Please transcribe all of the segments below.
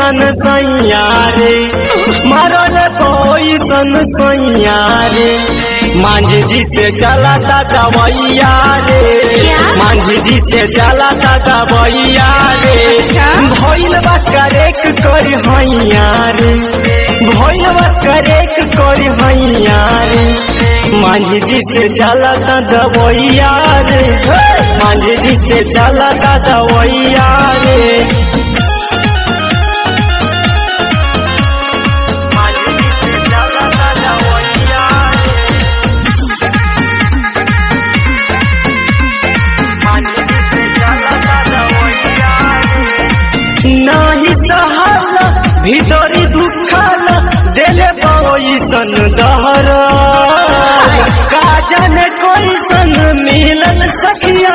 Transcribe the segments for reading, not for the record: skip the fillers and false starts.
पैसन सैया रे, मरल पैसन सैया रे। मांझी जी से चलाता दवैया रे, मांझी जी से चलाता दवैया रे। भइल बा करेक करी हैया रे, भइल बा करेक करी हैया रे। मांझी जी से चलाता दवैया रे, मांझी जी से चलाता दवैया रे। नाही सहाला भीतरी दुखाला देले पैसन दहर। का जाने कैसन मिलल सखिया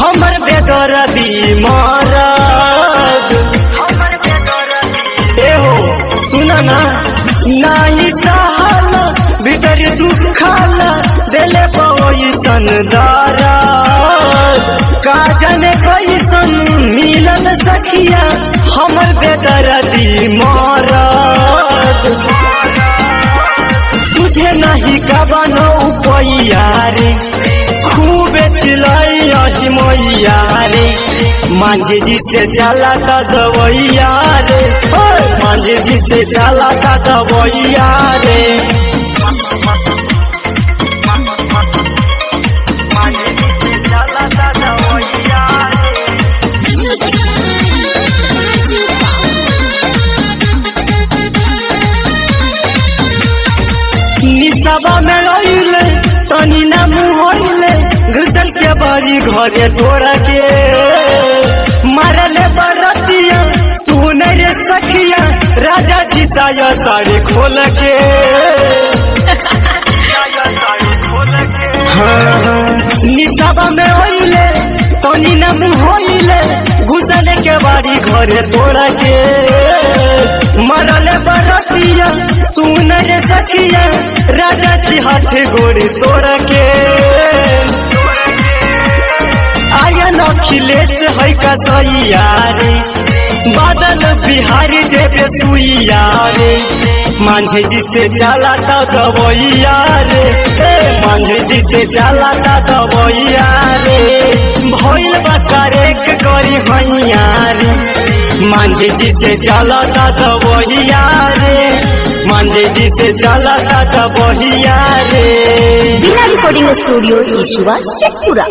हमर बेदर्दी मरद। एहो सुना ना, नाही सहाला भीतरी दुखाला देले पैसन दहर। का जाने कैसन मिलल सखिया हमर बेदर्दी मरद। सुझे नहीं कबनो उपैया रे, खूब चिल्लाई मैया रे। मांझी जी से चलाता दवैया रे, मांझी जी से चलाता दवैया रे। निसबा में रहिले तनी ना मुहले, घुसल के बारी घरे तोड़ के। मारले बरतिया सुने रे सखिया, राजा जी साया साड़ी खोल के। निसबा में रहिले तनी ना मुहले, घुसल के बारी घरे तोड़ के। मरले बरतिया सुन रे सखिया, राजा जी हाथ गोड़ तोड़ के। आयन अखिलेश है कसैया रे, बादल बिहारी देवे सुइया रे। मांझी जी से चलाता दवैया रे, मांझी जी से चलाता दवैया रे। भइल बा करेक करी हैया रे, मांझी जी से चलाता दवैया रे, मांझी जी से चलाता दवैया रे। बिना रिकॉर्डिंग स्टूडियो ईश्वर शेखपुरा।